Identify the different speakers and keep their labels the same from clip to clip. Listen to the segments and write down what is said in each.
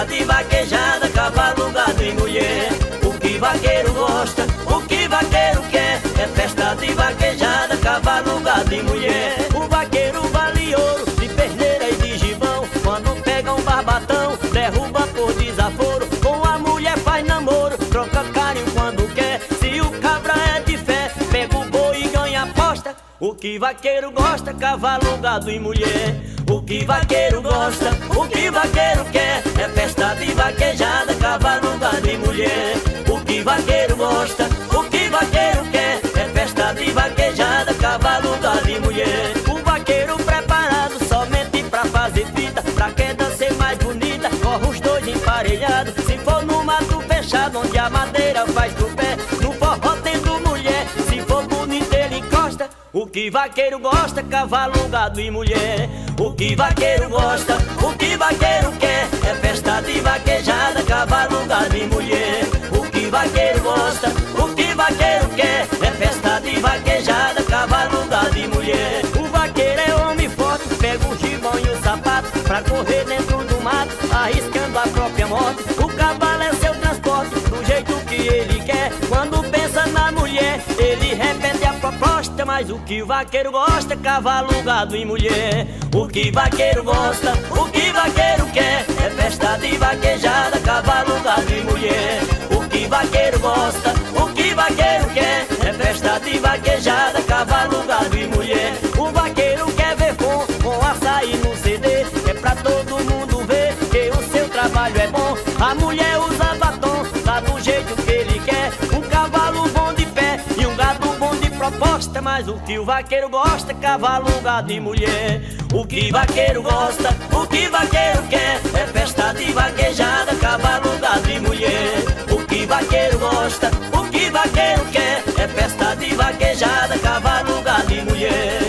Speaker 1: festa de vaquejada, cavalo, gado e mulher. O que vaqueiro gosta, o que vaqueiro quer, é festa de vaquejada, cavalo, gado e mulher. O vaqueiro vale ouro, de perneira e de gibão. Quando pega um barbatão, derruba por desaforo. Com a mulher faz namoro, troca carinho quando quer. Se o cabra é de fé, pega o boi e ganha aposta. O que vaqueiro gosta, cavalo, gado e mulher. O que vaqueiro gosta, o que vaqueiro quer, é festa de vaquejada, cavalo, gado e mulher. O que vaqueiro gosta, o que vaqueiro quer, é festa de vaquejada, cavalo, gado e mulher. O vaqueiro preparado somente pra fazer fita, pra queda ser mais bonita, corre os dois emparelhados. Se for no mato fechado, onde a madeira faz do pé, no forró tendo mulher, se for bonito ele encosta. O que vaqueiro gosta, cavalo, gado e mulher. O que vaqueiro gosta, o que vaqueiro quer, é festa de vaquejada, cavalo, gado e mulher. O que vaqueiro gosta, o que vaqueiro quer, é festa de vaquejada, cavalo, gado e mulher. O vaqueiro é homem forte, pega o gibão e o sapato, pra correr dentro do mato, arriscando a própria morte. O cavalo é seu transporte, do jeito que ele quer. Quando pensa na mulher, ele repete a proposta. Mas o que o vaqueiro gosta, cavalo, gado e mulher. O que vaqueiro gosta, o que vaqueiro quer, é festa de vaquejada, cavalo, gado e mulher. O que vaqueiro gosta, o que vaqueiro quer, é festa de vaquejada, cavalo, gado e mulher. O vaqueiro quer ver com açaí no CD, é pra todo mundo ver que o seu trabalho é bom. A mulher usa batom, tá do jeito que ele quer. Um cavalo bom de pé e um gado bom de proposta. Mas o que o vaqueiro gosta, cavalo, gado e mulher. O que vaqueiro gosta, o que vaqueiro quer, é festa de vaquejada, cavalo, gado e mulher. O que vaqueiro gosta, o que vaqueiro quer, é festa de vaquejada, cavalo, gado e mulher.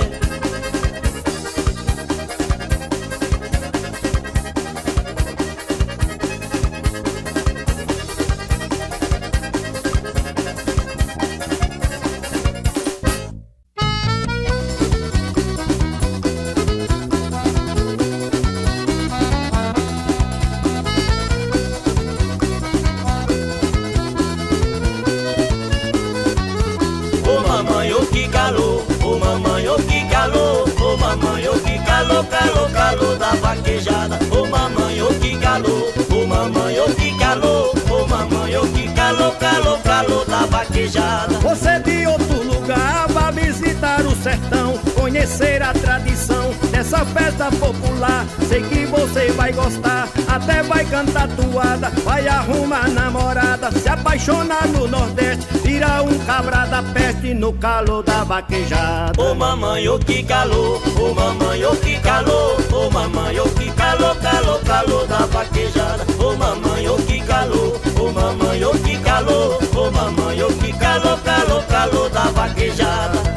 Speaker 1: Ô mamãe, ô que calor, ô mamãe, ô que calor, calor, calor da vaquejada. Ô mamãe, ô que calor, ô mamãe, ô que calor, ô mamãe, ô que calor, calor, calor da vaquejada.
Speaker 2: Você de outro lugar vai visitar o sertão, conhecer a tradição dessa festa popular. Sei que você vai gostar, até vai cantar toada, vai arrumar namorada, se apaixonar no Nordeste, vira um cabra da peste no calor da vaquejada.
Speaker 1: Ô mamãe, ô que calor, ô mamãe, ô que calor, ô mamãe, ô que calor, calor, calor da vaquejada. Ô mamãe, ô que calor, ô mamãe, ô que calor, ô mamãe, ô que calor, calor, calor da vaquejada.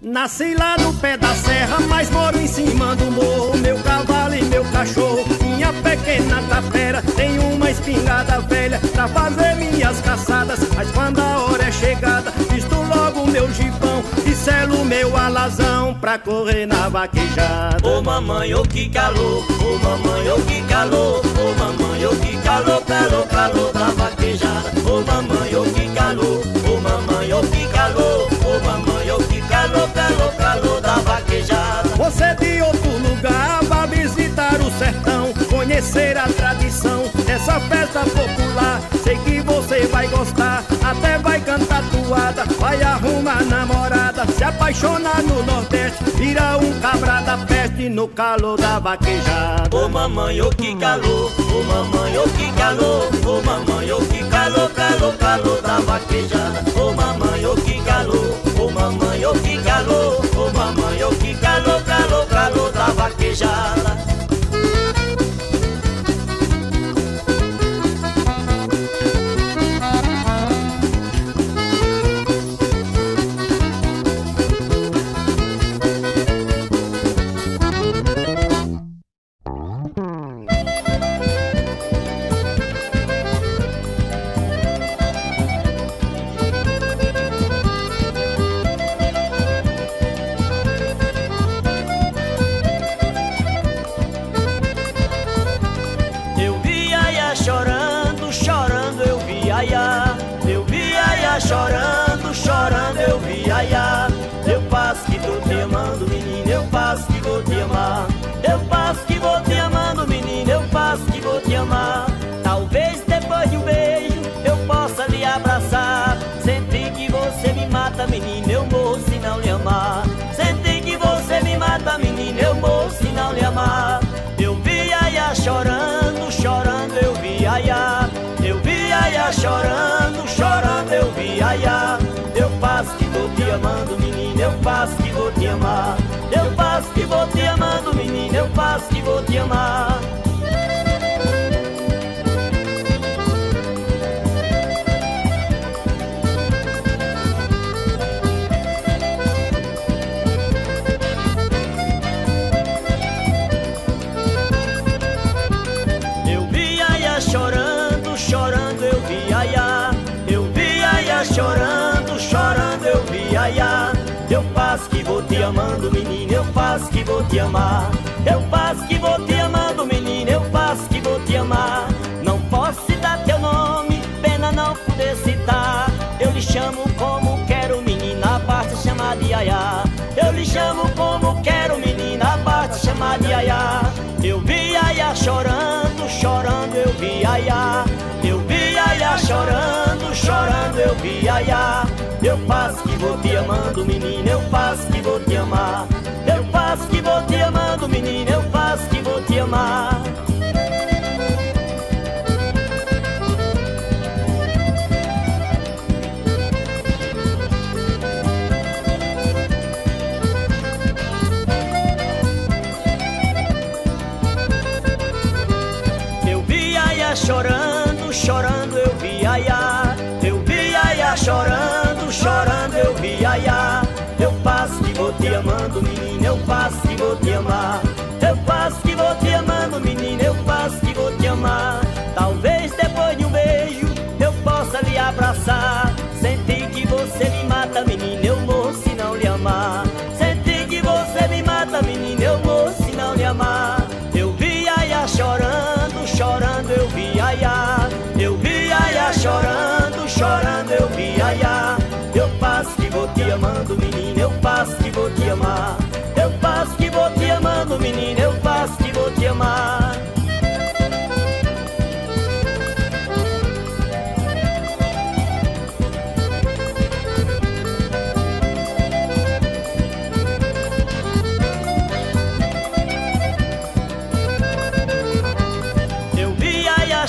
Speaker 2: Nasci lá no pé da serra, mas moro em cima do morro. Meu cavalo e meu cachorro, minha pequena tapera, tem uma espingarda velha pra fazer minhas caçadas. Mas quando a hora é chegada, visto logo meu gibão e selo meu alazão pra correr na vaquejada.
Speaker 1: Ô mamãe, ô que calor, ô mamãe, ô que calor, ô mamãe, ô que calor, calor, calor da vaquejada. Ô mamãe, ô que calor, ô mamãe, ô que calor, ô mamãe, ô que calor, calor, calor da vaquejada.
Speaker 2: Você de outro lugar vai visitar o sertão, conhecer a tradição dessa festa popular. Sei que você vai gostar, até vai cantar toada, vai arrumar namorada, se apaixonar no Nordeste, vira um cabra da peste no calor da vaquejada.
Speaker 1: Ô mamãe, ô que calor, ô mamãe, ô que calor, ô mamãe, ô que calor, calor, calor da vaquejada. Ô mamãe, ô que calor, ô mamãe, ô que calor, ô mamãe, ô que calor, calor, calor da vaquejada. mata, menina, eu morro se não lhe amar. Senti que você me mata, menina, eu morro se não lhe amar. Eu vi Iaiá chorando, chorando, eu vi Iaiá. Eu vi Iaiá chorando, chorando, eu vi Iaiá. Eu faço que vou te amando, menina, eu faço que vou te amar. Eu faço que vou te amando, menina, eu faço que vou te amar. Chorando, chorando, eu vi Iaiá. Eu vi Iaiá chorando, chorando, eu vi Iaiá. Eu faço que vou te amando, menina, eu faço que vou te amar. Eu faço que vou te amando, menina, eu faço que vou te amar. Não posso citar teu nome, pena não poder citar. Eu lhe chamo como quero, menina, basta chamar de Iaiá. Eu lhe chamo como quero, menina, basta chamar de Iaiá. Eu vi Iaiá chorando, chorando, eu vi Iaiá. Eu vi Iaiá chorando, chorando, eu vi Iaiá. Eu faço que vou te amando, menina, eu faço que vou te amar. Eu faço que vou te amando, menina, eu faço que vou te amar. Chorando, chorando, eu vi Iaiá. Eu vi Iaiá chorando, chorando, eu vi Iaiá. Eu faço que vou te amando, menina, eu faço que vou te amar. Eu faço que vou te amando, menina, eu faço que vou te amar. Talvez depois de um beijo eu possa lhe abraçar. Senti que você me mata, menina, eu morro se não lhe amar. Senti que você me mata, menina, eu morro se não lhe amar. Eu vi Iaiá chorando, chorando, eu vi Iaiá. Eu vi Iaiá chorando, chorando, eu vi Iaiá. Eu faço que vou te amando, menina, eu faço que vou te amar. Eu faço que vou te amando, menina, eu faço que vou te amar.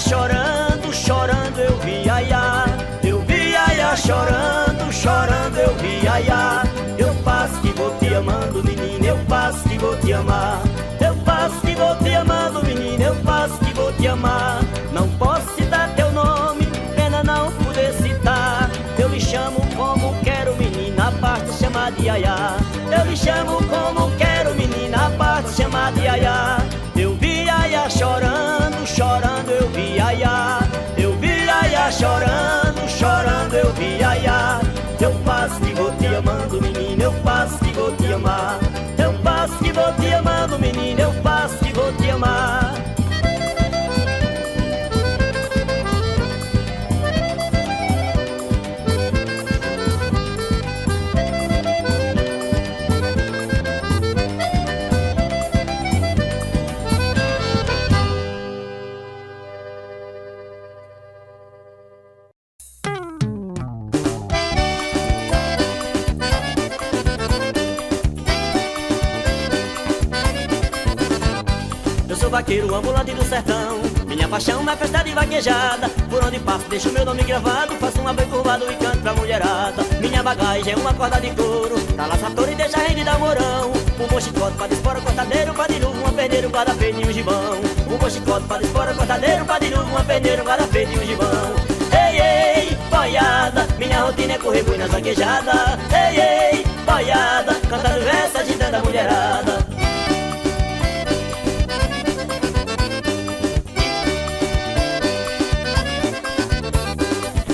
Speaker 1: Chorando, chorando, eu vi Iaiá. Eu vi Iaiá chorando, chorando, eu vi Iaiá. Eu faço que vou te amando, menina, eu faço que vou te amar. Eu faço que vou te amando, menina, eu faço que vou te amar. Não posso citar teu nome, pena não poder citar. Eu lhe chamo como quero, menina, basta chamar de Iaiá. Eu lhe chamo como quero, menina, basta chamar de Iaiá. Eu vi Iaiá chorando, chorando, eu vi Iaiá. Eu vi Iaiá chorando, chorando, eu vi Iaiá. Eu faço que vou te amando, menina, eu faço que vou te amar. Eu faço que vou te amando, menina, eu faço que vou te amar. Vaqueiro ambulante do sertão, minha paixão é festa de vaquejada. Por onde passo deixo meu nome gravado, faço um bem curvado e canto pra mulherada. Minha bagagem é uma corda de couro, pra laçar touro e deixa a rede dar morão. Um bom chicote pra espora, cortadeiro, pra de novo, uma perneira, um guarda-feito e um gibão. Um bom chicote pra espora, cortadeiro, pra de novo, uma perneira, um guarda-feito e um gibão. Ei, ei, boiada, minha rotina é correr boi nas vaquejadas. Ei, ei, boiada, cantando verso, agitando a mulherada.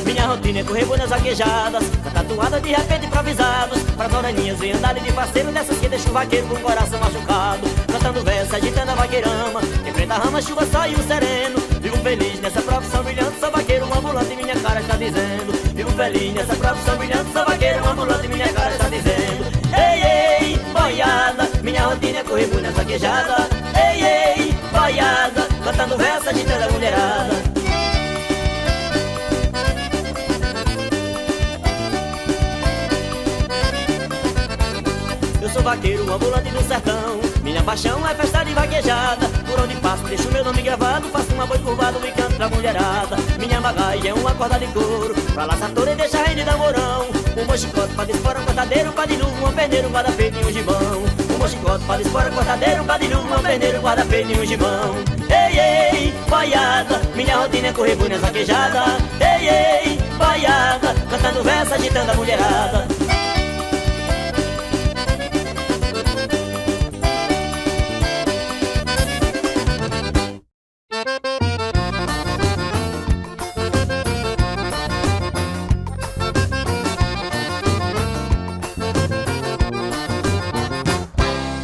Speaker 1: Minha rotina é correr boi nas vaquejadas, com tatuada de repente improvisados. Para doraninhas vem andar de parceiro, dessas que deixa o vaqueiro com o coração machucado. Cantando verso, agitando a vaqueirama, enfrenta a rama, chuva, sai o sereno. Vivo feliz nessa profissão brilhante, sou vaqueiro, um ambulante, minha cara está dizendo. Vivo feliz nessa profissão brilhante, sou vaqueiro, um ambulante, minha cara está dizendo. Ei, ei, boiada, minha rotina é correr boi nas vaquejadas. Ei, ei, boiada, cantando verso, agitando a mulherada. sou vaqueiro ambulante do sertão. Minha paixão é festa de vaquejada. Por onde passo deixo meu nome gravado. Faço uma boi curvado e canto pra mulherada. Minha bagagem é uma corda de couro, pra laçar touro e deixar rende namorão. Um mochicote pra dispora, um cortadeiro, um pá de luva, um perneiro, um guarda-peito e um gibão. Um mochicote pra dispora, um cortadeiro, um pá de luva, um perneiro, um guarda-peito e um gibão. Ei, ei, baiada, minha rotina é correr bunhas vaquejada. Ei, ei, baiada, cantando verso, agitando a mulherada.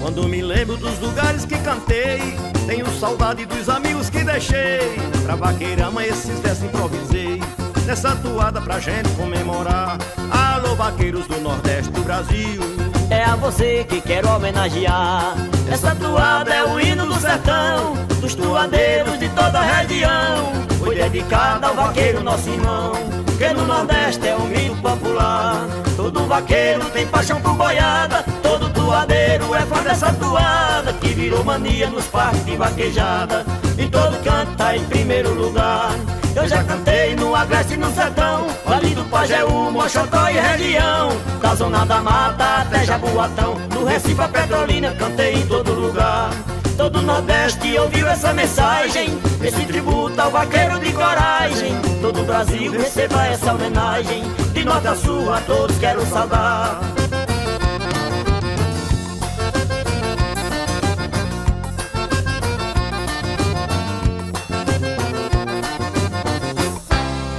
Speaker 2: Quando me lembro dos lugares que cantei, tenho saudade dos amigos que deixei. Pra vaqueirama esses versos improvisei, nessa toada pra gente comemorar. Alô vaqueiros do Nordeste do Brasil,
Speaker 1: é a você que quero homenagear. Essa toada é o hino do sertão, dos toadeiros de toda a região. Foi dedicada ao vaqueiro nosso irmão, que no Nordeste é um mito popular. Todo vaqueiro tem paixão por boiada, todo toadeiro é fã dessa toada, que virou mania nos parques de vaquejada. Em todo canto tá em primeiro lugar. Eu já cantei no Agreste e no Sertão, Vale do Pajeú, Mochotó e região, da Zona da Mata até Jaboatão, do Recife a Petrolina, cantei em todo lugar. Todo o Nordeste ouviu essa mensagem, esse tributo ao vaqueiro de coragem. Todo o Brasil receba essa homenagem, de norte a sul a todos quero saudar.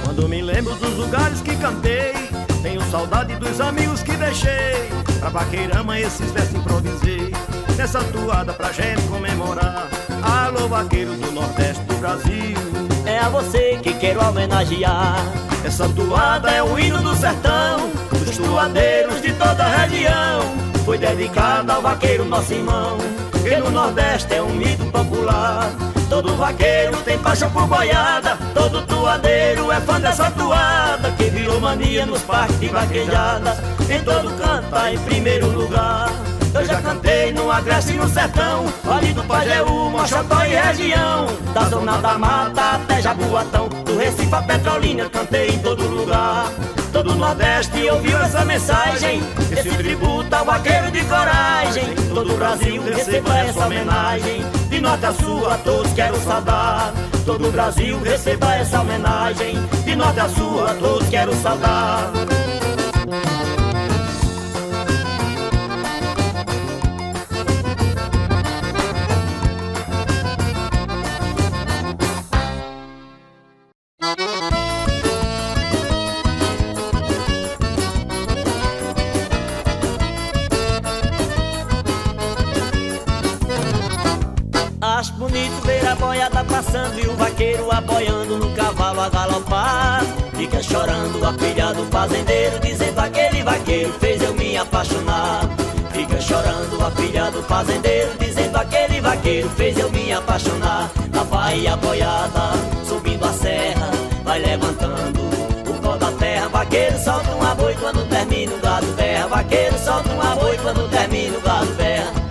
Speaker 2: quando me lembro dos lugares que cantei, tenho saudade dos amigos que deixei. Pra vaqueirama esses versos improvisei, nessa toada pra gente comemorar. Alô vaqueiro do Nordeste do Brasil,
Speaker 1: é a você que quero homenagear.
Speaker 2: essa toada é o hino do sertão, dos toadeiros de toda a região.
Speaker 1: Foi dedicada ao vaqueiro nosso irmão, que no Nordeste é um mito popular. Todo vaqueiro tem paixão por boiada, todo toadeiro é fã dessa toada, que virou mania nos parques de vaquejada. Em todo canto tá em primeiro lugar. Eu já cantei no Agreste e no Sertão, Vale do Pajeú, Mochotó e região, da Zona da Mata até Jaboatão, do Recife a Petrolina, cantei em todo lugar. Todo o Nordeste ouviu essa mensagem, esse tributo ao vaqueiro de coragem. Todo o Brasil receba essa homenagem, de norte a sul a todos quero saudar. Todo o Brasil receba essa homenagem, de norte a sul a todos quero saudar. Acho bonito ver a boiada passando e o vaqueiro aboiando no cavalo a galopar. Fica chorando a filha do fazendeiro, dizendo aquele vaqueiro fez eu me apaixonar. Fica chorando a filha do fazendeiro, dizendo aquele vaqueiro fez eu me apaixonar. Lá vai a boiada subindo a serra, vai levantando o pó da terra. Vaqueiro solta um aboi quando termina o gado berra. Vaqueiro solta um aboi quando termina o gado berra.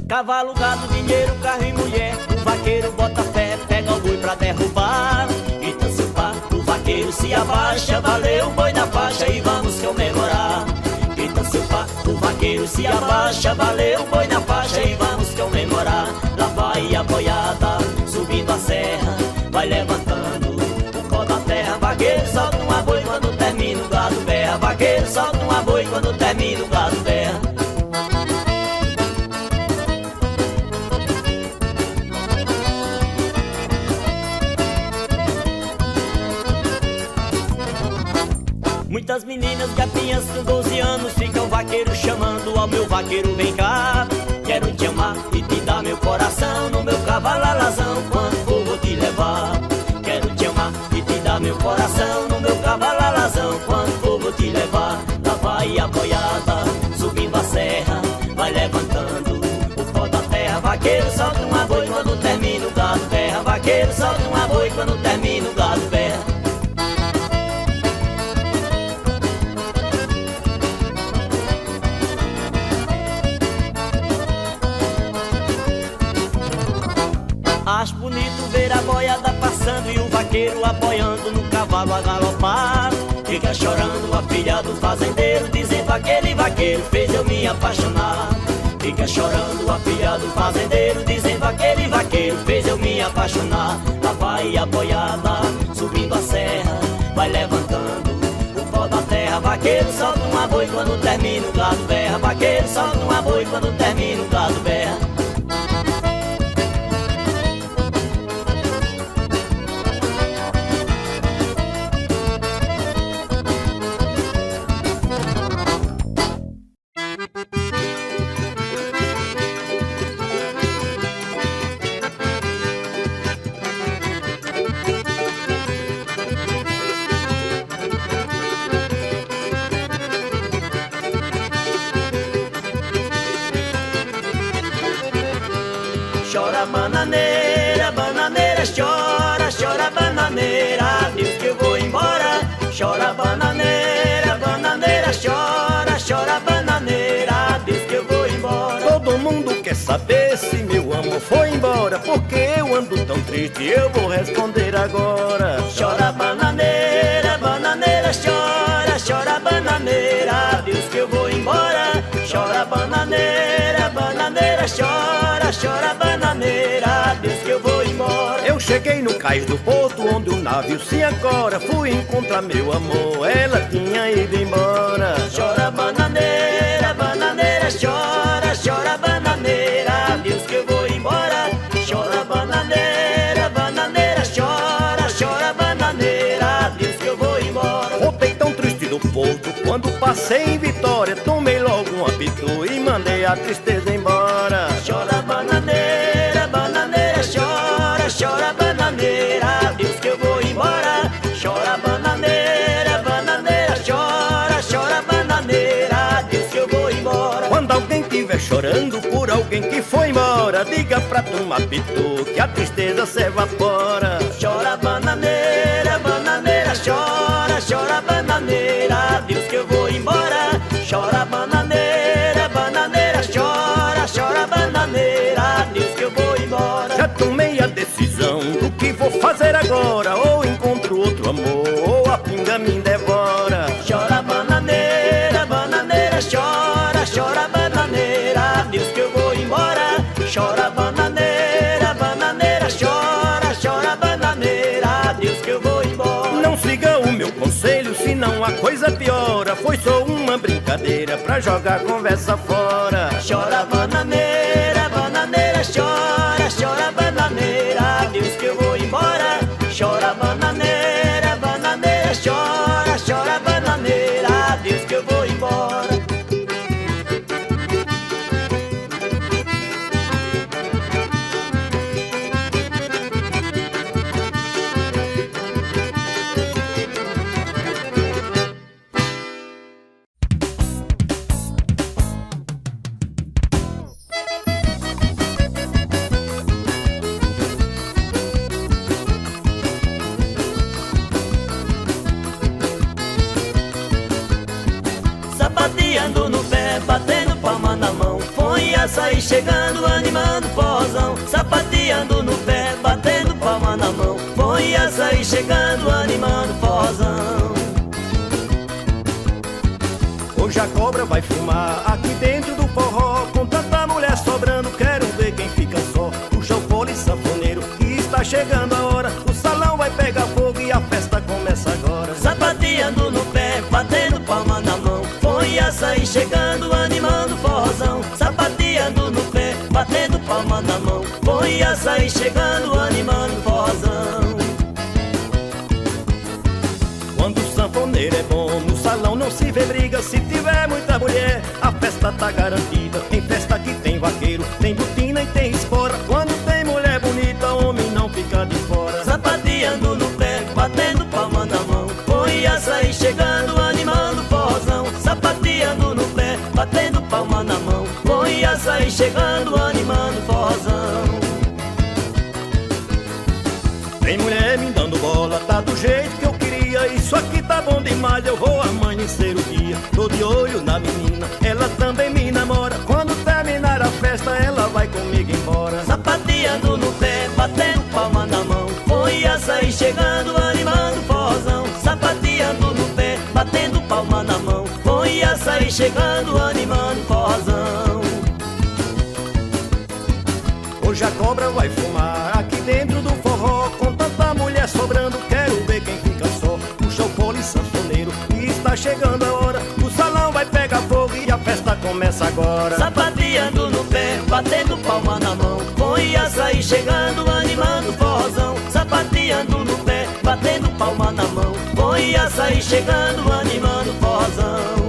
Speaker 1: Cavalo, gado, dinheiro, carro e mulher, o vaqueiro bota fé, pega o boi pra derrubar. Grita seu pá, o vaqueiro se abaixa, valeu o boi na faixa e vamos comemorar. Grita seu pá, o vaqueiro se abaixa, valeu o boi na faixa e vamos comemorar. Lá vai a boiada subindo a serra, vai levantando o pó da terra. Vaqueiro solta um aboi quando termina o gado berra. Vaqueiro solta um aboi quando termina o gado berra. Muitas meninas gatinhas com 12 anos ficam o vaqueiro chamando ao meu vaqueiro vem cá. Quero te amar e te dar meu coração, no meu cavalo alazão, quando for vou te levar. Quero te amar e te dar meu coração, no meu cavalo alazão, quando for vou te levar. Lá vai a boiada subindo a serra, vai levantando o pó da terra. Vaqueiro solta um aboi quando termina o gado Acho bonito ver a boiada passando e o vaqueiro apoiando no cavalo a galopar. Fica chorando a filha do fazendeiro, dizendo aquele vaqueiro fez eu me apaixonar. Fica chorando a filha do fazendeiro, dizendo aquele vaqueiro fez eu me apaixonar. Lá vai a boiada subindo a serra, vai levantando o pó da terra. Vaqueiro solta uma boi quando termina o gado berra. Vaqueiro solta uma boi quando termina o gado berra. Chora bananeira, bananeira, chora, chora bananeira, diz que eu vou embora. Chora bananeira, bananeira, chora, chora bananeira, diz que eu vou embora.
Speaker 2: Todo mundo quer saber se meu amor foi embora, porque eu ando tão triste, eu vou responder agora.
Speaker 1: Chora bananeira, bananeira, chora, chora bananeira, diz que eu vou embora. Chora bananeira, bananeira, chora, chora bananeira, diz que eu vou embora.
Speaker 2: Eu cheguei no cais do porto onde o navio se ancora, fui encontrar meu amor, ela tinha ido embora.
Speaker 1: Chora bananeira, bananeira, chora, chora bananeira, diz que eu vou embora. Chora bananeira, bananeira, chora, chora bananeira, diz que eu vou embora.
Speaker 2: Voltei tão triste do porto, quando passei em Vitória, tomei logo um apitu e mandei a tristeza embora.
Speaker 1: Chora bananeira, bananeira, chora, chora bananeira, diz que eu vou embora. Chora bananeira, bananeira, chora, chora bananeira, diz que eu vou embora.
Speaker 2: Quando alguém estiver chorando por alguém que foi embora, diga pra turma pitu que a tristeza se evapora.
Speaker 1: Chora bananeira, bananeira, chora, chora bananeira, diz que eu vou embora. Chora bananeira, bananeira, chora, chora bananeira, diz que eu vou embora.
Speaker 2: Já tomei a decisão do que vou fazer agora, ou encontro outro amor, ou a pinga me devora.
Speaker 1: Chora bananeira, bananeira, chora, chora bananeira, diz que eu vou embora. Chora bananeira, bananeira, chora, chora bananeira, diz que eu vou embora.
Speaker 2: Não siga o meu conselho, senão a coisa piora. Foi só uma brincadeira pra jogar a conversa fora.
Speaker 1: Chora bananeira, bananeira, chora, chora bananeira, diz que eu vou embora. Chora bananeira, bananeira, chora, chora bananeira, diz que eu vou embora. Sapateando no pé, batendo palma na mão, põe açaí chegando, animando forrozão. Sapateando no pé, batendo palma na mão, põe açaí chegando, animando forrozão.
Speaker 2: Hoje a cobra vai fumar aqui dentro do forró, com tanta mulher sobrando, quero ver quem fica só. Puxa o fole sanfoneiro, que está chegando a hora, o salão vai pegar fogo e a festa começa agora.
Speaker 1: Sapateando no pé, batendo palma na mão, põe açaí chegando, animando forrozão. Sapateando no pé, batendo palma na mão, põe açaí chegando, animando forrozão.
Speaker 2: Quando o sanfoneiro é bom, no salão não se vê briga. Se tiver muita mulher, a festa tá garantida. Tem festa que tem vaqueiro, tem botina e tem espora. Quando tem mulher bonita, homem não fica de fora.
Speaker 1: Sapateando no pé, batendo palma na mão, põe açaí chegando, animando forrozão. Sapateando no pé, batendo palma na mão, põe açaí chegando, animando forrozão.
Speaker 2: Tem mulher me dando bola, tá do jeito que eu queria. Isso aqui tá bom demais, eu vou amanhecer o dia. Tô de olho na menina, ela também me namora. Quando terminar a festa, ela vai comigo embora.
Speaker 1: Sapateando no pé, batendo palma na mão. Foi açaí chegando, animando forrozão, sapateando no pé, batendo palma na mão. Foi açaí chegando, animando forrozão.
Speaker 2: Hoje a cobra vai fumar aqui dentro do forró, com tanta mulher sobrando, quero ver quem fica só. Puxa o fole sanfoneiro e está chegando a hora, o salão vai pegar fogo e a festa começa agora.
Speaker 1: Sapateando no pé, batendo palma na mão. Foi açaí chegando, animando forrozão, sapateando no pé, batendo palma na mão. Foi açaí chegando, animando forrozão.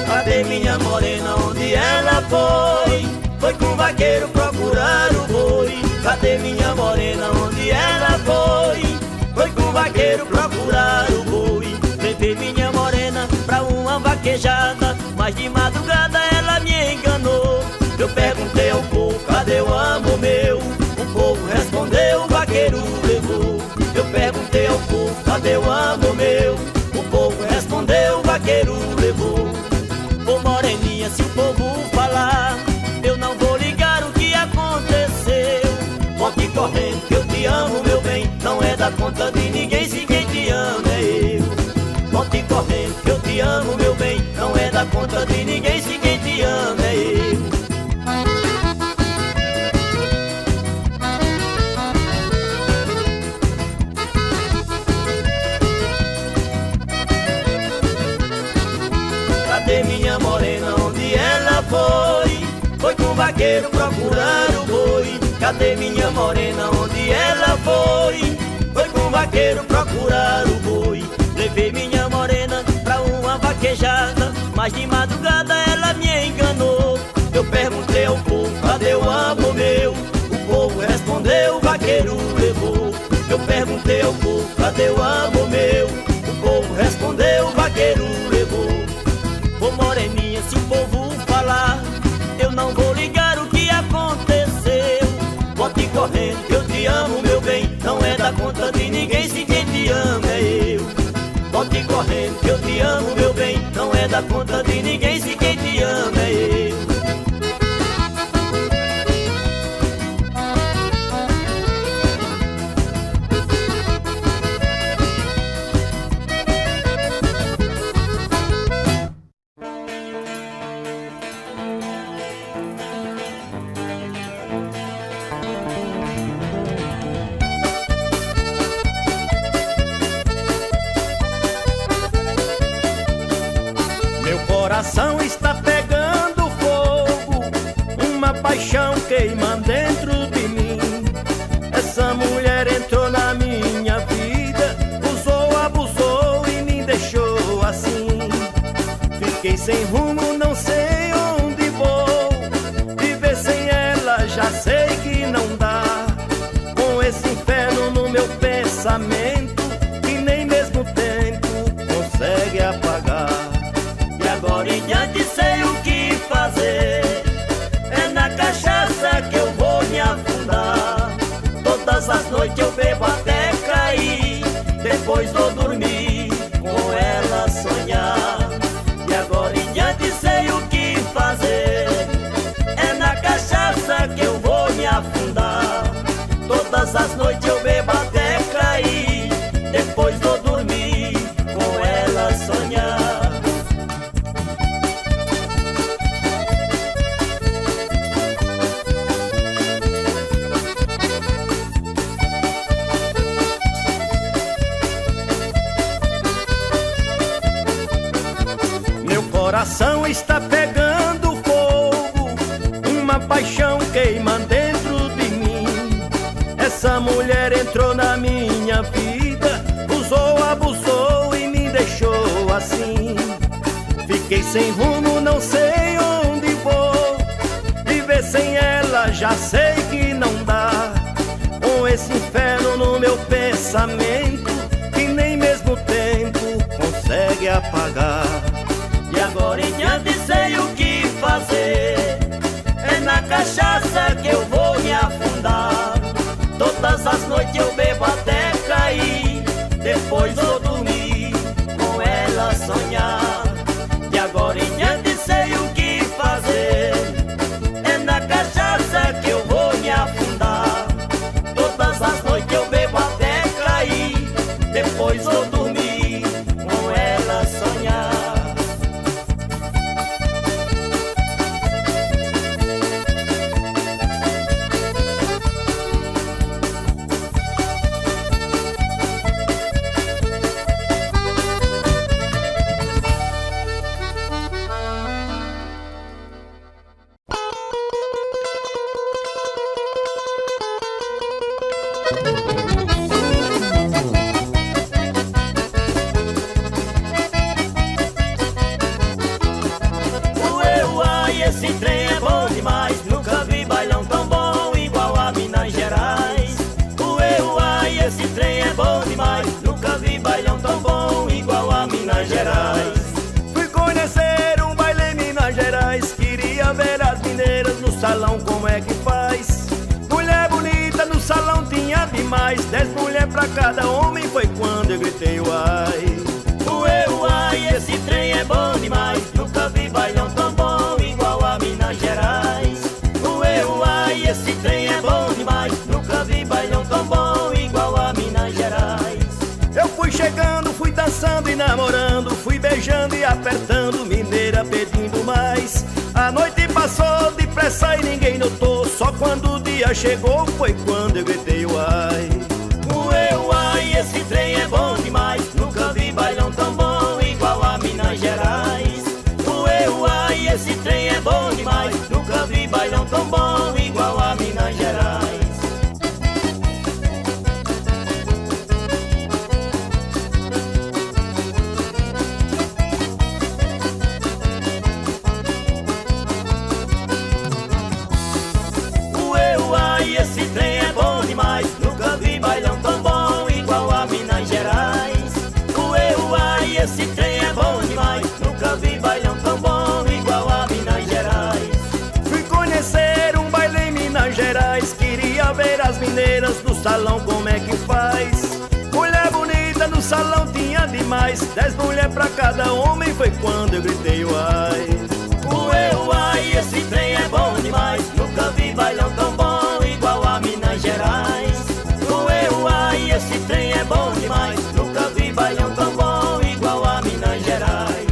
Speaker 1: Cadê minha morena, onde ela foi? Foi com o vaqueiro procurar o boi. Cadê minha morena, onde ela foi? Foi com o vaqueiro procurar o boi. Levei minha morena pra uma vaquejada, mas de madrugada ela me enganou. Eu perguntei ao povo, cadê o amor meu? O povo respondeu, o vaqueiro levou. Eu perguntei ao povo, cadê o amor meu? O povo respondeu, o vaqueiro levou. Ô moreninha, se o povo falar, eu não vou ligar o que aconteceu. Volte correndo que eu te amo, meu bem, não é da conta de ninguém se quem te ama é eu. Volte correndo que eu te amo, meu bem, não é da conta de ninguém se quem te ama é eu. Cadê minha morena, onde ela foi? Foi com o vaqueiro procurar o boi. Cadê minha morena, onde ela foi? Foi com o vaqueiro procurar o boi. Levei minha morena pra uma vaquejada, mas de madrugada ela me enganou. Eu perguntei ao povo, cadê o amor meu? O povo respondeu, o vaqueiro levou. Eu perguntei ao povo, cadê o amor meu? O povo respondeu, o vaqueiro levou. Ô moreninha, se o povo falar, eu não vou ligar o que aconteceu. Volte correndo que eu te amo, meu bem, não é da conta de ninguém se quem te ama é eu. Volte correndo que eu te amo, meu bem, não é da conta de ninguém se quem te ama é eu.
Speaker 2: Coração está pegando fogo, uma paixão queima dentro de mim. Essa mulher entrou na minha vida, usou, abusou e me deixou assim. Fiquei sem rumo, não sei onde vou, viver sem ela já sei que não dá. Com esse inferno no meu pensamento, que nem mesmo o tempo consegue apagar.
Speaker 1: Agora em diante sei o que fazer, é na cachaça que eu vou me afundar. Todas as noites eu bebo até cair, depois vou dormir com ela sonhar. E agora em diante sei o que fazer, é na cachaça que eu vou me afundar. Todas as noites eu bebo até cair, depois vou dormir com ela sonhar.
Speaker 2: Coração está pegando fogo, uma paixão queima dentro de mim. Essa mulher entrou na minha vida, usou, abusou e me deixou assim. Fiquei sem rumo, não sei onde vou, viver sem ela já sei que não dá. Com esse inferno no meu pensamento, que nem mesmo consegue apagar.
Speaker 1: E agora em diante sei o que fazer. É na cachaça que eu vou me afundar. Todas as noites eu bebo até cair. Depois vou dormir com ela sonhar. E agora em diante sei o que fazer. É na cachaça que eu vou me afundar. Todas as noites eu bebo até cair. Depois vou dormir com ela sonhar. Esse trem é bom demais, nunca vi bailão tão bom igual a Minas Gerais. Ué, esse trem é bom demais, nunca vi bailão tão bom igual a Minas Gerais.
Speaker 2: Fui conhecer um baile em Minas Gerais, queria ver as mineiras no salão como é que faz. Mulher bonita no salão tinha demais, 10 mulheres pra cada homem, foi quando eu gritei uai.
Speaker 1: Ué, esse trem é bom demais, nunca vi bailão tão bom igual a Minas Gerais. Ué, esse trem é bom demais, nunca vi bailão tão bom igual a Minas Gerais.
Speaker 2: Eu fui chegando, fui dançando e namorando, fui beijando e apertando, mineira pedindo mais. A noite passou depressa e ninguém notou, só quando o dia chegou foi quando eu gritei uai.
Speaker 1: Ué, esse trem é bom demais, nunca vi bailão tão bom igual a Minas Gerais. Ué, esse trem é bom demais, nunca vi bailão tão bom igual a Minas Gerais. Ué, esse trem é bom demais, nunca vi bailão tão bom igual a Minas Gerais. Ué, esse trem é bom demais, nunca vi bailão tão bom igual a Minas Gerais.
Speaker 2: Fui conhecer um baile em Minas Gerais, queria ver as mineiras no salão como é que faz. Mulher bonita no salão tinha demais, 10 mulheres pra cada homem, foi quando eu gritei uai.
Speaker 1: Ué, esse trem é bom demais, nunca vi bailão tão bom igual a Minas Gerais. Ué, esse trem é bom demais, nunca vi bailão tão bom igual a Minas Gerais.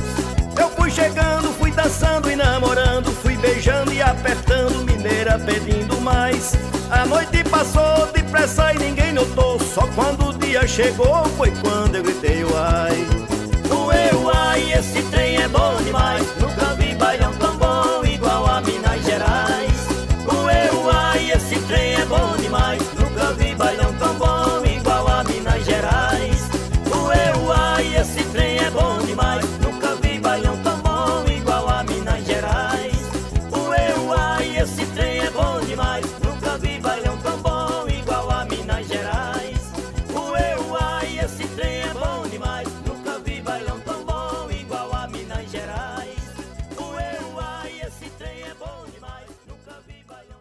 Speaker 2: Eu fui chegando, fui dançando e namorando, fui beijando e apertando, mineira pedindo mais. A noite passou depressa e ninguém notou, só quando o dia chegou foi quando eu gritei uai.
Speaker 1: Ué, esse trem é bom demais, nunca vi bailão tão bom igual a Minas Gerais. Ué, esse trem é bom demais, nunca vi bailão tão bom igual a Minas Gerais. Ué, esse trem é bom demais, nunca vi bailão tão bom igual a Minas Gerais. Ué, esse trem é bom demais, nunca vi bailão tão bom igual a Minas Gerais. Ué, esse trem é bom demais, nunca vi bailão tão bom igual a Minas Gerais. Ué, esse trem é bom demais, nunca vi bailão.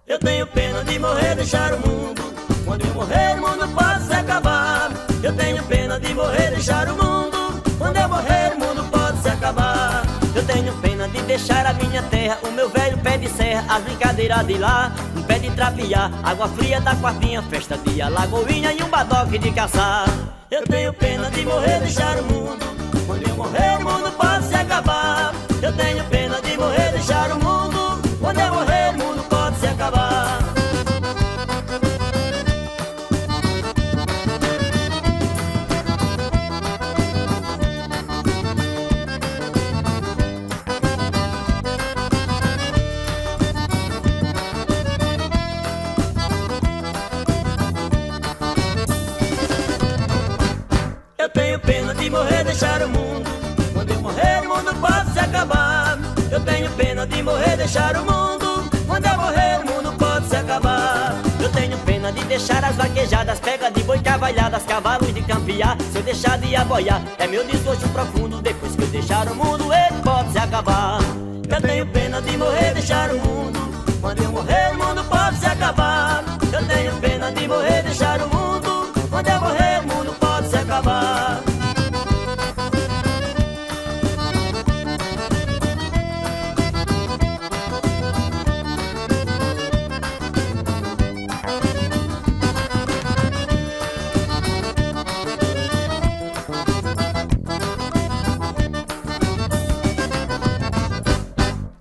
Speaker 1: Eu tenho pena de morrer, deixar o mundo. Quando eu morrer, o mundo pode se acabar. Eu tenho pena de morrer, deixar o mundo. Quando eu morrer, o mundo pode se acabar. Eu tenho pena de deixar a minha terra, o meu velho pé de serra, as brincadeiras de lá, um pé de trapear, água fria da quartinha, festa de alagoinha e um badoque de caçar. Eu tenho pena de morrer, deixar o mundo. Quando eu morrer, o mundo pode se acabar. Eu tenho pena de morrer, deixar o mundo. Quando eu morrer, o mundo pode se acabar. de morrer, deixar o mundo. Quando eu morrer, o mundo pode se acabar. Eu tenho pena de morrer, deixar o mundo. Quando eu morrer, o mundo pode se acabar. Eu tenho pena de deixar as vaquejadas, pega de boi, cavalhadas, cavalos de campear. Se eu deixar de aboiar, é meu desgosto profundo. Depois que eu deixar o mundo, ele pode se acabar. Eu tenho pena de morrer, deixar o mundo. Quando eu morrer, o mundo pode se acabar. Eu tenho pena de morrer, deixar o mundo. Quando eu morrer, o mundo pode se acabar.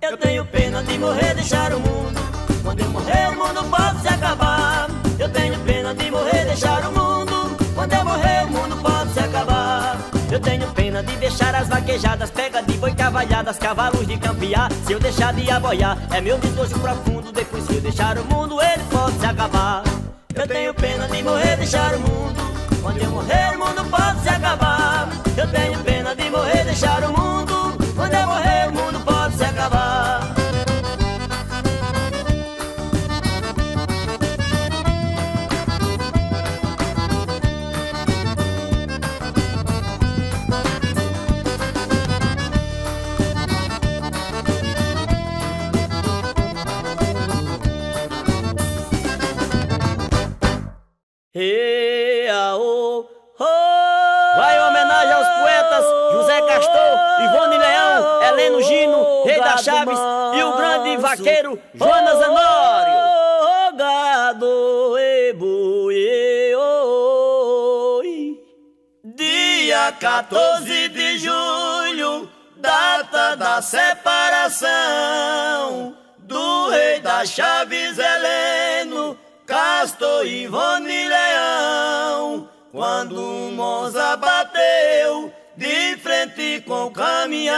Speaker 1: Eu tenho pena de morrer, deixar o mundo. Quando eu morrer, o mundo pode se acabar. Eu tenho pena de morrer, deixar o mundo. Quando eu morrer, o mundo pode se acabar. Eu tenho pena de deixar as vaquejadas, pega de boi, cavalhadas, cavalos de campear. Se eu deixar de aboiar, é meu desgosto profundo. Depois que eu deixar o mundo, ele pode se acabar. Eu tenho pena de morrer, deixar o mundo. Quando eu morrer, o mundo pode se acabar. Eu tenho pena de morrer, deixar o mundo. Quando eu morrer, o mundo pode se acabar. Vai homenagem aos poetas José Castor, Ivone Leão, Heleno Gino, Rei das Chaves e o grande vaqueiro Jonas Anório. Gado e boi, dia 14 de julho, data da separação do Rei das Chaves, Heleno, Castor, Ivone Leão. Quando o Monza bateu de frente com o caminhão.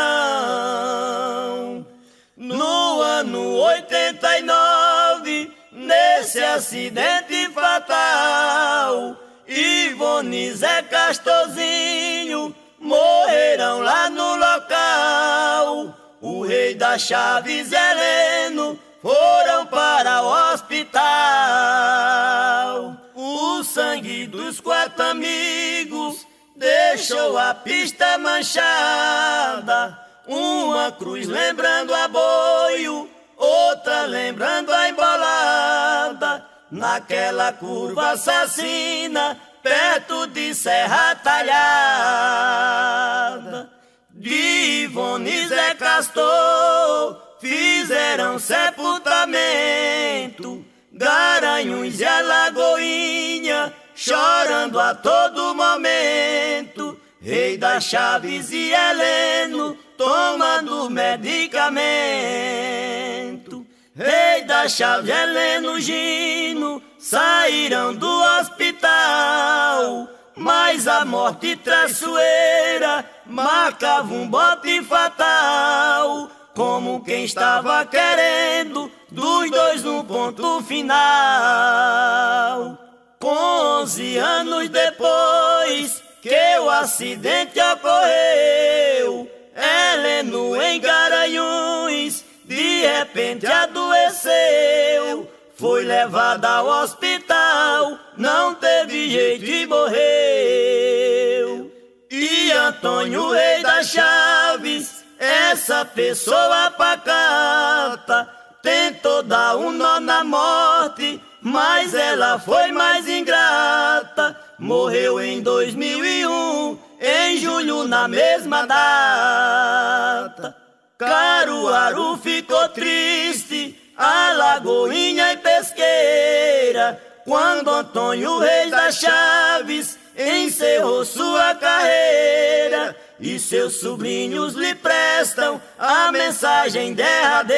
Speaker 1: No ano 89, nesse acidente fatal, Ivone e Zé Castorzinho morreram lá no local. O Rei das Chaves, Heleno, foram para o hospital. O sangue dos 4 amigos deixou a pista manchada. Uma cruz lembrando a boio, outra lembrando a embolada. Naquela curva assassina, perto de Serra Talhada. De Ivone e Zé Castor fizeram sepultamento. Garanhuns e Alagoinha chorando a todo momento. Rei das Chaves e Heleno tomando medicamento. Rei das Chaves, Heleno, Gino saíram do hospital, mas a morte traiçoeira marcava um bote fatal. Como quem estava querendo dos dois no ponto final. Com 11 anos depois que o acidente ocorreu, Heleno em Garanhuns de repente adoeceu. Foi levada ao hospital, não teve jeito e morreu. E Antônio, Rei das Chaves, essa pessoa pacata, tentou dar um nó na morte, mas ela foi mais ingrata. Morreu em 2001, em julho, na mesma data. Caruaru ficou triste, Alagoinha e Pesqueira, quando Antônio, Rei das Chaves, encerrou sua carreira. E seus sobrinhos lhe prestam a mensagem derradeira.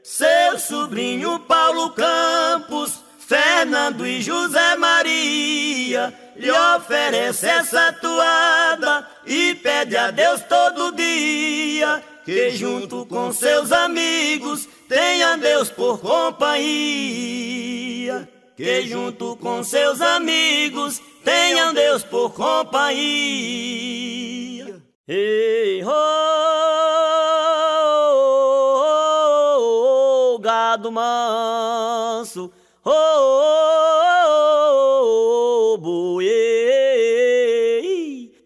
Speaker 1: Seu sobrinho Paulo Campos, Fernando e José Maria lhe oferece essa toada e pede a Deus todo dia que junto com seus amigos tenha Deus por companhia. Que junto com seus amigos tenham Deus por companhia. Ei, gado manso, boi.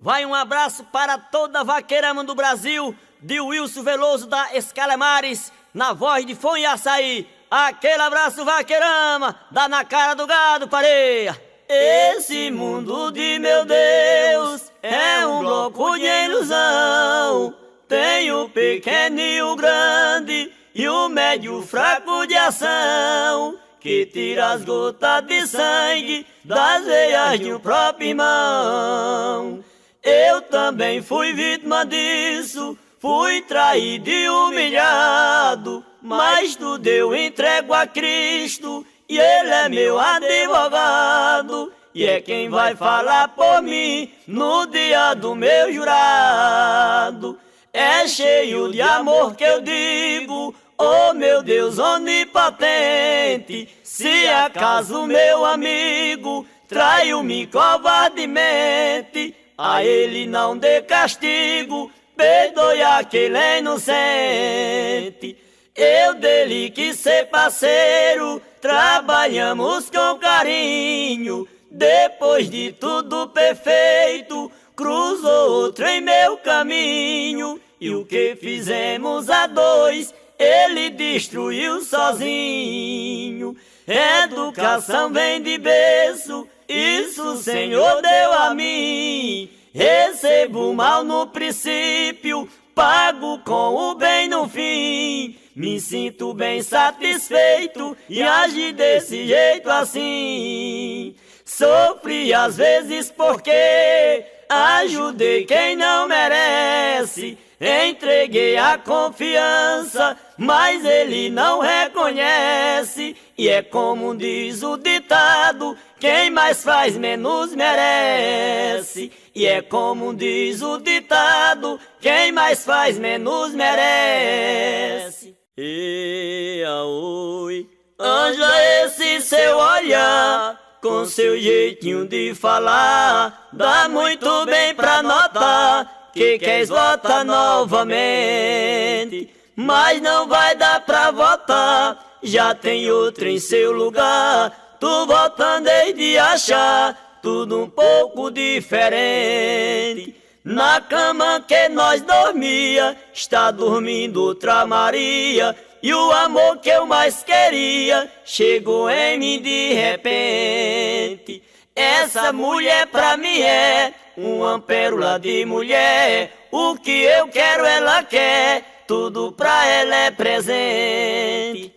Speaker 1: Vai um abraço para toda a vaqueirama do Brasil, de Wilson Veloso da Escalemares, na voz de Fone Açaí. Aquele abraço, vaqueirama, dá na cara do gado, pareia. Esse mundo de meu Deus é um bloco de ilusão. Tem o pequeno e o grande, e o médio fraco de ação, que tira as gotas de sangue das veias de um próprio irmão. Eu também fui vítima disso, fui traído e humilhado, mas tudo eu entrego a Cristo, e Ele é meu advogado, e é quem vai falar por mim no dia do meu jurado. É cheio de amor que eu digo, oh meu Deus onipotente, se acaso meu amigo traiu-me covardemente, a ele não dê castigo, perdoe aquele inocente. Eu dele quis ser parceiro, trabalhamos com carinho, depois de tudo perfeito, cruzou outro em meu caminho, e o que fizemos a dois, ele destruiu sozinho. Educação vem de berço, isso o Senhor deu a mim. Recebo mal no princípio, pago com o bem no fim. Me sinto bem satisfeito e agi desse jeito assim. Sofri às vezes porque ajudei quem não merece. Entreguei a confiança, mas ele não reconhece. E é como diz o ditado, quem mais faz menos merece. E é como diz o ditado, quem mais faz menos merece. E oi, Ângela, esse seu olhar, com seu jeitinho de falar, dá muito bem pra notar que queres votar novamente, mas não vai dar pra votar, já tem outro em seu lugar. Tu votando hei de achar tudo um pouco diferente. Na cama que nós dormia, está dormindo outra Maria, e o amor que eu mais queria chegou em mim de repente. Essa mulher pra mim é uma pérola de mulher, o que eu quero ela quer, tudo pra ela é presente.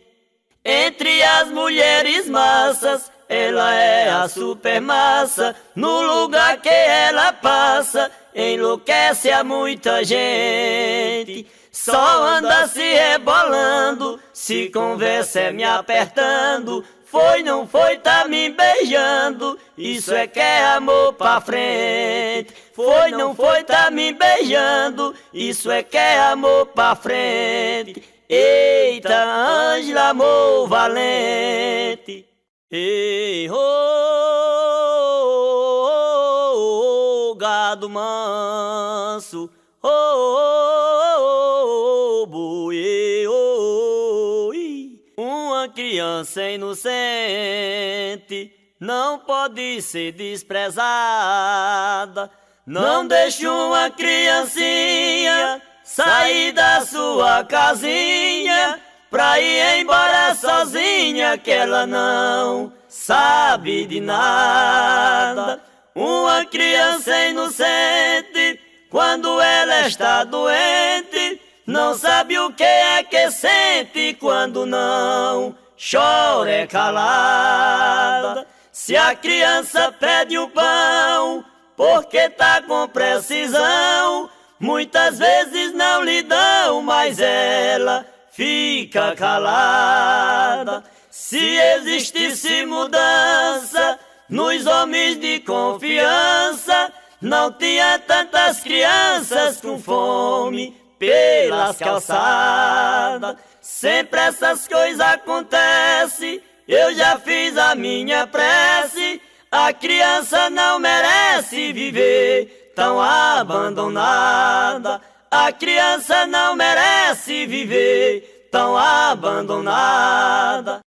Speaker 1: Entre as mulheres massas, ela é a super massa, no lugar que ela passa, enlouquece a muita gente. Só anda se rebolando, se conversa é me apertando, foi, não foi, tá me beijando, isso é que é amor pra frente. Foi, não foi, tá me beijando, isso é que é amor pra frente. Eita, Ângela, amor valente. Ei, gado manso, boi, uma criança inocente não pode ser desprezada. Não deixe uma criancinha sair da sua casinha pra ir embora sozinha, que ela não sabe de nada. Uma criança inocente, quando ela está doente, não sabe o que é que sente quando não chora é calada. Se a criança pede o pão porque tá com precisão, muitas vezes não lhe dão, mas ela fica calada. Se existisse mudança nos homens de confiança, não tinha tantas crianças com fome pelas calçadas. Sempre essas coisas acontecem, eu já fiz a minha prece, A criança não merece viver tão abandonada. A criança não merece viver tão abandonada.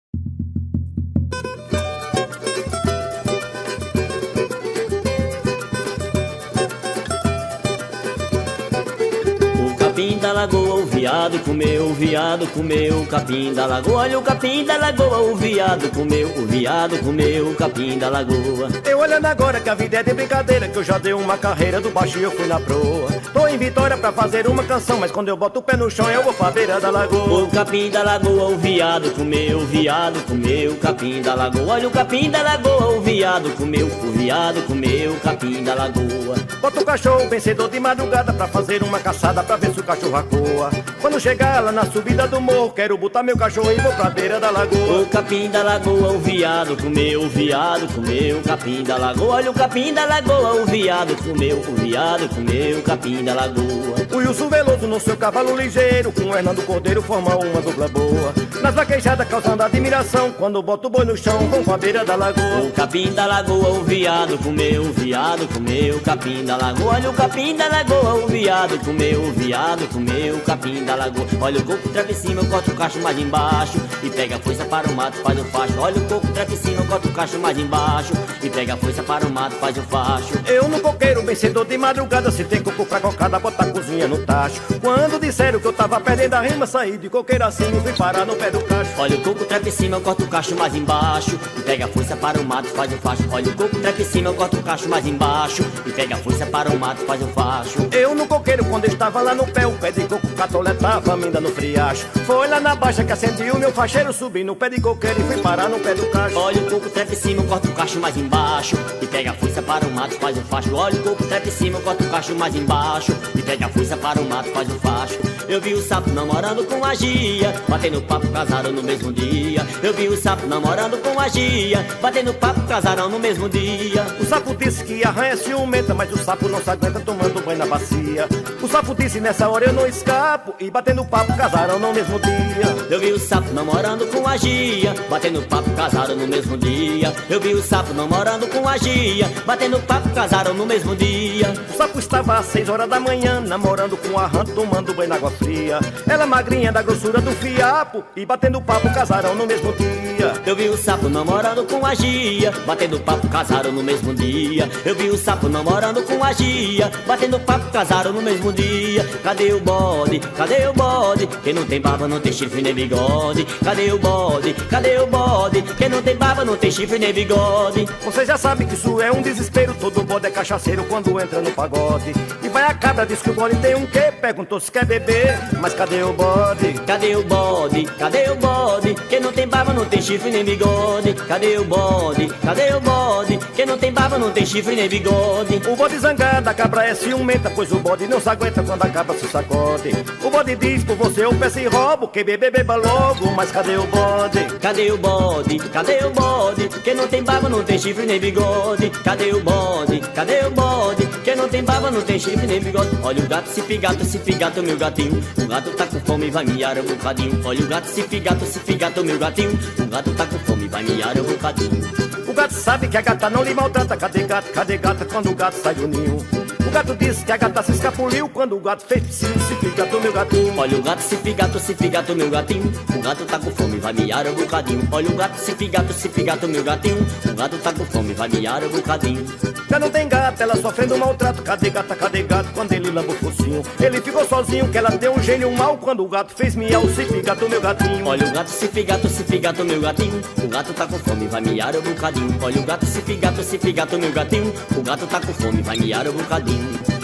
Speaker 1: O capim da lagoa, o viado comeu, o viado comeu o capim da lagoa. Olha o capim da lagoa, o viado comeu, o viado comeu o capim da lagoa.
Speaker 2: Eu olhando agora que a vida é de brincadeira, que eu já dei uma carreira do baixo e eu fui na proa. Tô em Vitória pra fazer uma canção, mas quando eu boto o pé no chão eu vou pra beira da lagoa.
Speaker 1: O capim da lagoa, o viado comeu, o viado comeu o capim da lagoa. Olha o capim da lagoa, o viado comeu, o viado comeu o capim da lagoa.
Speaker 2: Bota o cachorro vencedor de madrugada pra fazer uma caçada pra ver se o cachorro acoa. Quando chegar lá na subida do morro, quero botar meu cachorro e vou pra beira da lagoa.
Speaker 1: O capim da lagoa, o viado comeu, o viado comeu o capim da lagoa. Olha o capim da lagoa, o viado comeu, o viado comeu o capim da lagoa.
Speaker 2: O Wilson Veloso no seu cavalo ligeiro, com o Hernando Cordeiro forma uma dupla boa. Nas vaquejadas causando admiração, quando bota o boi no chão, vão pra beira da lagoa.
Speaker 1: O capim da lagoa, o viado comeu, o viado comeu o capim da lagoa. Olha o capim da lagoa, o viado comeu, o viado comeu o capim da lagoa. Olha o coco trepa em cima, corta o cacho mais embaixo e pega a força para o mato, faz o facho. Olha o coco trepa em cima, corta o cacho mais embaixo e pega a força para o mato, faz o facho.
Speaker 2: Eu no coqueiro vencedor de madrugada, se tem coco pra cocada, bota a cozinha no tacho. Quando disseram que eu tava perdendo a rima, saí de coqueiro assim e fui parar no pé do cacho.
Speaker 1: Olha o coco trepa em cima, corta o cacho mais embaixo e pega a força para o mato, faz o facho. Olha o coco trepa em cima, corta o cacho mais embaixo e pega a força para o mato, faz o facho.
Speaker 2: Eu no coqueiro quando eu estava lá no pé, o pé de coco catolé tava ainda no friacho. Foi lá na baixa que acendi o meu facheiro, subi no pé de coqueiro e fui parar no pé do cacho.
Speaker 1: Olha o coco trepa em cima, corta o cacho mais embaixo e pega a força para o mato, faz o facho. Olha o coco trepa em cima, corta o cacho mais embaixo e pega a força para o mato, faz o facho. Eu vi o sapo namorando com a Gia, batendo papo, casaram no mesmo dia. Eu vi o sapo namorando com a Gia, batendo papo, casaram no mesmo dia.
Speaker 2: O sapo disse que arranha é ciumenta, mas o sapo não se aguenta tomando banho na bacia. O sapo disse nessa hora eu não escapo, e batendo papo, casaram no mesmo dia.
Speaker 1: Eu vi o sapo namorando com a Gia, batendo papo, casaram no mesmo dia. Eu vi o sapo namorando com a Gia, batendo papo, casaram no mesmo dia.
Speaker 2: O sapo estava às 6 horas da manhã, namorando com a rã, tomando banho na água fria. Ela magrinha da grossura do fiapo, e batendo papo, casaram no mesmo dia.
Speaker 1: Eu vi o sapo namorando com a Gia, batendo papo, casaram no mesmo dia. Eu vi o sapo namorando com a Gia, batendo papo, casaram no mesmo dia. Cadê o bode? Cadê o bode? Quem não tem barba não tem chifre nem bigode. Cadê o bode? Cadê o bode? Quem não tem barba não tem chifre nem bigode.
Speaker 2: Você já sabe que isso é um desespero, todo bode é cachaceiro quando entra no pagode. E vai a cabra, diz que o bode tem um quê? Perguntou se quer beber, mas cadê o bode?
Speaker 1: Cadê o bode? Cadê o bode? Quem não tem barba não tem chifre nem bigode. Cadê o bode? Cadê o bode? Quem não tem barba não tem chifre nem bigode.
Speaker 2: O bode zangado, a cabra é ciumenta, pois o bode não se aguenta quando a cabra se sacode. O bode diz por você eu peço e roubo, quem beber beba logo, mas cadê o bode?
Speaker 1: Cadê o bode? Cadê o bode? Quem não tem barba não tem chifre nem bigode. Cadê o bode? Cadê o bode? Quem não tem barba não tem chifre nem bigode. Olha o gato, se figato, meu gatinho. O gato tá com fome, vai miar um bocadinho. Olha o gato, se figato, meu gatinho. O gato tá com fome, vai miar um bocadinho.
Speaker 2: O gato sabe que a gata não lhe maltrata. Cadê gata quando o gato sai do ninho? O gato disse que a gata se escapuliu quando o gato fez psiu, se figato, meu gatinho.
Speaker 1: Olha o gato, se figato, meu gatinho. O gato tá com fome, vai miar um bocadinho. Olha o gato, se figato, meu gatinho. O gato tá com fome, vai miar um bocadinho.
Speaker 2: Já não tem gata, ela sofrendo maltrato. Cadê gato, quando ele lamba o focinho? Ele ficou sozinho, que ela deu um gênio mal quando o gato fez miau, se figato, meu gatinho.
Speaker 1: Olha o gato, se figato, meu gatinho. O gato tá com fome, vai miar um bocadinho. Olha o gato, se figato, meu gatinho. O gato tá com fome, vai miar um bocadinho.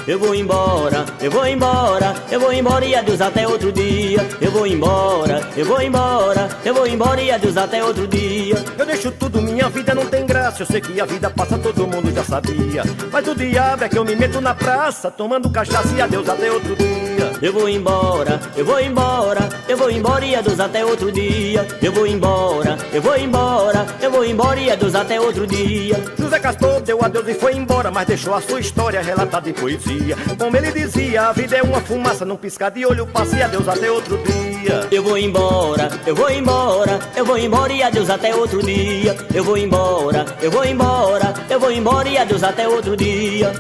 Speaker 1: Eu vou embora, eu vou embora, eu vou embora e adeus até outro dia. Eu vou embora, eu vou embora, eu vou embora e adeus até outro dia.
Speaker 2: Eu deixo tudo, minha vida não tem graça. Eu sei que a vida passa, todo mundo já sabia. Mas o diabo é que eu me meto na praça, tomando cachaça e adeus até outro dia.
Speaker 1: Eu vou embora, eu vou embora, eu vou embora e adeus até outro dia. Eu vou embora, eu vou embora, eu vou embora e adeus até outro dia.
Speaker 2: José Castor deu adeus e foi embora, mas deixou a sua história relatada em poesia. Como ele dizia, a vida é uma fumaça, num piscar de olho passa e adeus até outro dia.
Speaker 1: Eu vou embora, eu vou embora, eu vou embora e adeus até outro dia. Eu vou embora, eu vou embora, eu embora e adeus até outro dia.